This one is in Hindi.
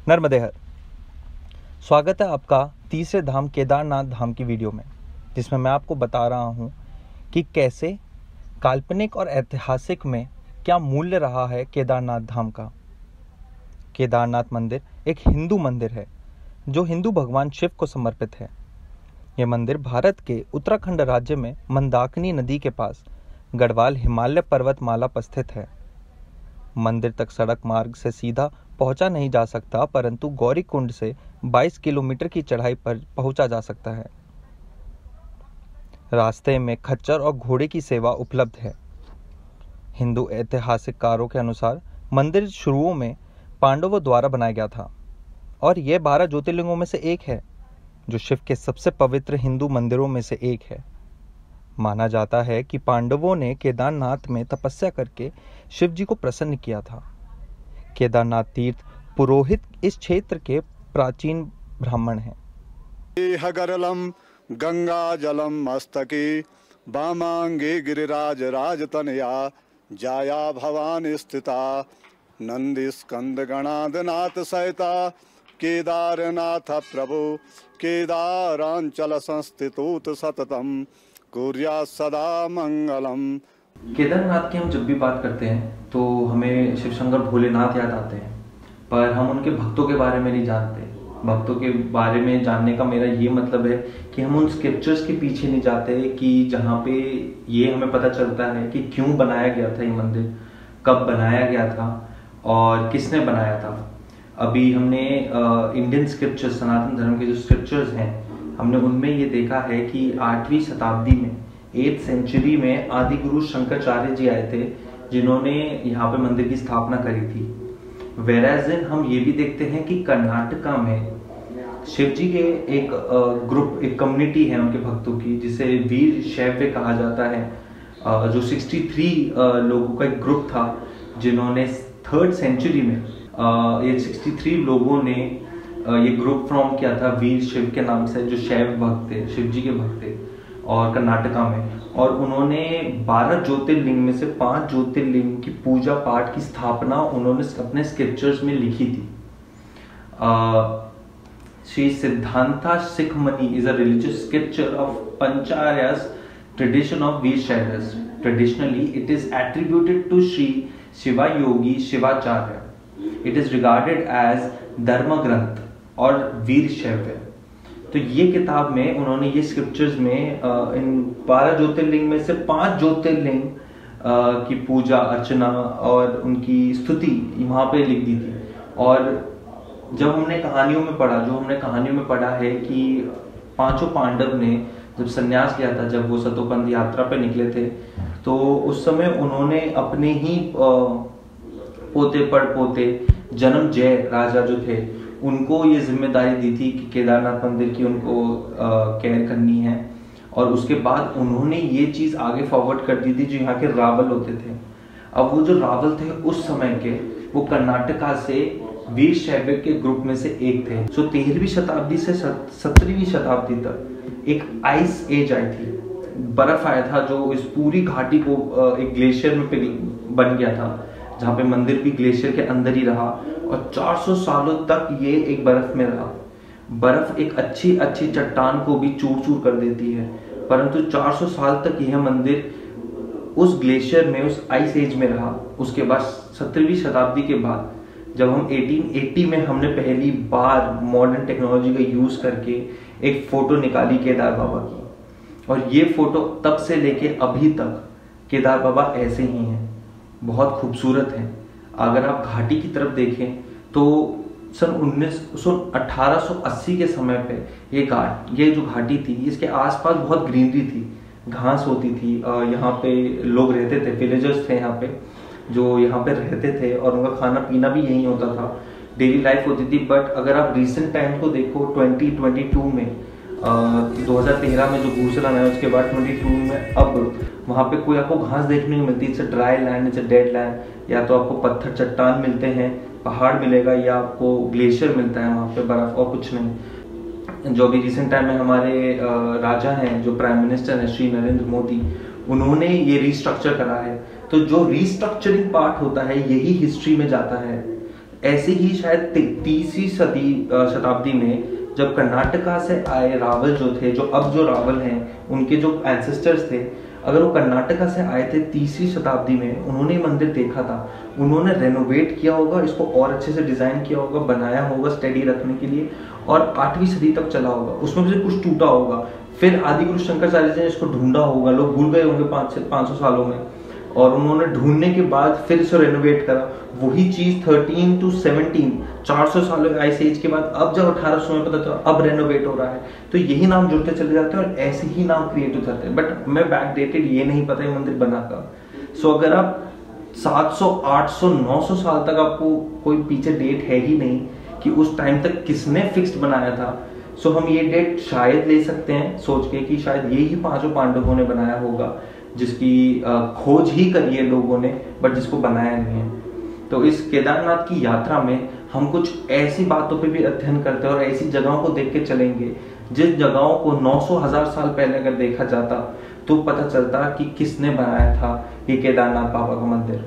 नर्मदे हर। स्वागत है आपका तीसरे धाम केदारनाथ धाम की वीडियो में, जिसमें मैं आपको बता रहा हूं कि कैसे काल्पनिक और ऐतिहासिक में क्या मूल्य रहा है केदारनाथ धाम का। केदारनाथ मंदिर एक हिंदू मंदिर है जो हिंदू भगवान शिव को समर्पित है। यह मंदिर भारत के उत्तराखंड राज्य में मंदाकिनी नदी के पास गढ़वाल हिमालय पर्वतमाला पर स्थित है। मंदिर तक सड़क मार्ग से सीधा पहुंचा नहीं जा सकता, परंतु गौरीकुंड से 22 किलोमीटर की चढ़ाई पर पहुंचा जा सकता है। रास्ते में खच्चर और घोड़े की सेवा उपलब्ध है। हिंदू ऐतिहासिककारों के अनुसार मंदिर शुरुओं में पांडवों द्वारा बनाया गया था और यह 12 ज्योतिर्लिंगों में से एक है, जो शिव के सबसे पवित्र हिंदू मंदिरों में से एक है। माना जाता है कि पांडवों ने केदारनाथ में तपस्या करके शिव जी को प्रसन्न किया था। केदारनाथ तीर्थ पुरोहित इस क्षेत्र के प्राचीन ब्राह्मण हैं। हगरलम गंगा जलम मस्तके वामांगे गिरिराज राजतनया जाया भवानी स्थिता नंदी स्कंद गणादनाथ सहिता केदारनाथ प्रभु केदारांचल संस्थितोत सततम कुर्या सदा मंगलम। केदारनाथ की हम जब भी बात करते हैं तो हमें शिव शंकर भोलेनाथ याद आते हैं, पर हम उनके भक्तों के बारे में नहीं जानते। भक्तों के बारे में जानने का मेरा ये मतलब है कि हम उन स्क्रिप्चर्स के पीछे नहीं जाते कि जहाँ पे ये हमें पता चलता है कि क्यों बनाया गया था ये मंदिर, कब बनाया गया था और किसने बनाया था। अभी हमने इंडियन स्क्रिप्चर्स, सनातन धर्म के जो स्क्रिप्चर्स हैं, हमने उनमें ये देखा है कि 8वीं शताब्दी में 8th सेंचुरी में आदि गुरु शंकराचार्य जी आए थे, जिन्होंने यहाँ पे मंदिर की स्थापना करी थी। वेराज हम ये भी देखते हैं कि कर्नाटका में शिव जी के एक ग्रुप, एक कम्युनिटी है उनके भक्तों की, जिसे वीर शैव कहा जाता है, जो 63 लोगों का एक ग्रुप था, जिन्होंने 3rd सेंचुरी में ये 63 लोगों ने ये ग्रुप फॉर्म किया था वीर शिव के नाम से, जो शैव भक्त थे, शिव जी के भक्त थे, और कर्नाटका में। और उन्होंने 12 ज्योतिर्लिंग में से 5 ज्योतिर्लिंग की पूजा पाठ की स्थापना उन्होंने अपने स्क्रिप्चर्स में लिखी थी। Shri Siddhanta Shikhamani is a religious scripture of Panchacharyas tradition of Veerashaivas. Traditionally it is attributed to Shri Shiva Yogi Shivacharya. It is regarded as dharma grantha और वीर शैव। तो ये किताब में उन्होंने ये स्क्रिप्चर्स में इन 12 ज्योतिर्लिंग में से 5 ज्योतिर्लिंग की पूजा अर्चना और उनकी स्तुति वहां पे लिख दी थी। और जब हमने कहानियों में पढ़ा है कि 5 पांडव ने जब संन्यास लिया था, जब वो सतोपंथ यात्रा पे निकले थे, तो उस समय उन्होंने अपने ही पोते पड़पोते जन्मजय राजा जो थे, उनको ये जिम्मेदारी दी थी कि केदारनाथ मंदिर की उनको केयर करनी है। और उसके बाद उन्होंने ये चीज आगे फॉरवर्ड कर दी थी जो यहाँ के रावल होते थे। अब वो जो रावल थे उस समय के, वो कर्नाटका से वीर शैव के ग्रुप में से एक थे। सो 13वीं शताब्दी से 17वीं शताब्दी तक एक आइस एज आई थी, बर्फ आया था जो इस पूरी घाटी को एक ग्लेशियर में बन गया था, जहाँ पे मंदिर भी ग्लेशियर के अंदर ही रहा और 400 सालों तक ये एक बर्फ में रहा। बर्फ एक अच्छी चट्टान को भी चूर चूर कर देती है, परंतु 400 साल तक यह मंदिर उस ग्लेशियर में, उस आइस एज में रहा। उसके बाद 17वीं शताब्दी के बाद जब हम 1880 में हमने पहली बार मॉडर्न टेक्नोलॉजी का यूज करके एक फोटो निकाली केदार बाबा की, और ये फोटो तब से लेके अभी तक केदार बाबा ऐसे ही हैं, बहुत खूबसूरत हैं। अगर आप घाटी की तरफ देखें तो सन 1880 के समय पे ये जो घाटी थी, इसके आसपास बहुत ग्रीनरी थी, घास होती थी। यहाँ पे लोग रहते थे, विलेजर्स थे यहाँ पे, जो यहाँ पे रहते थे और उनका खाना पीना भी यही होता था, डेली लाइफ होती थी। बट अगर आप रिसेंट टाइम को देखो, 2022 में 2013 में जो भूस्खलन है, उसके बाद 22 में अब वहाँ पे कोई आपको घास देखने को मिलती है। It's a dry land, it's a dead land. या तो आपको पत्थर चट्टान मिलते हैं, पहाड़ मिलेगा, या आपको ग्लेशियर मिलता है वहाँ पे, बर्फ, और कुछ नहीं। जो भी रिसेंट टाइम में हमारे राजा हैं, जो प्राइम मिनिस्टर हैं श्री नरेंद्र मोदी, उन्होंने ये रिस्ट्रक्चर करा है। तो जो रिस्ट्रक्चरिंग पार्ट होता है यही हिस्ट्री में जाता है। ऐसे ही शायद 30वीं शताब्दी में जब कर्नाटका से आए रावल जो थे, जो अब जो रावल हैं उनके जो एंसेस्टर्स थे, अगर वो कर्नाटका से आए थे 30वीं शताब्दी में, उन्होंने मंदिर देखा था, उन्होंने रेनोवेट किया होगा, इसको और अच्छे से डिजाइन किया होगा, बनाया होगा स्टडी रखने के लिए, और 8वीं सदी तक चला होगा। उसमें से कुछ टूटा होगा, फिर आदिगुरु शंकराचार्य जी ने इसको ढूंढा होगा, लोग भूल गए होंगे 500 सालों में, और उन्होंने ढूंढने के बाद फिर इसे रेनोवेट करा। वही चीज 13 to 17 400 सालों आइस एज के बाद अब जब 1800 में पता चला अब रेनोवेट हो रहा है, तो यही नाम जुड़ते चले जाते हैं और ऐसे ही नाम क्रिएट हो जाते हैं। बट मैं बैक डेटेड ये नहीं पता ये मंदिर बना कब। सो अगर आप 700 800 900 साल तक आपको कोई पीछे डेट है ही नहीं कि उस टाइम तक किसने फिक्स्ड बनाया था, सो हम ये डेट शायद ले सकते हैं सोच के कि शायद ये ही 5 पांडवों ने बनाया होगा, जिसकी खोज ही करी है लोगों ने, बट जिसको बनाया नहीं है। तो इस केदारनाथ की यात्रा में हम कुछ ऐसी बातों पे भी अध्ययन करते हैं और ऐसी जगहों को देख के चलेंगे जिस जगहों को 900,000 साल पहले अगर देखा जाता तो पता चलता कि किसने बनाया था ये केदारनाथ बाबा का मंदिर।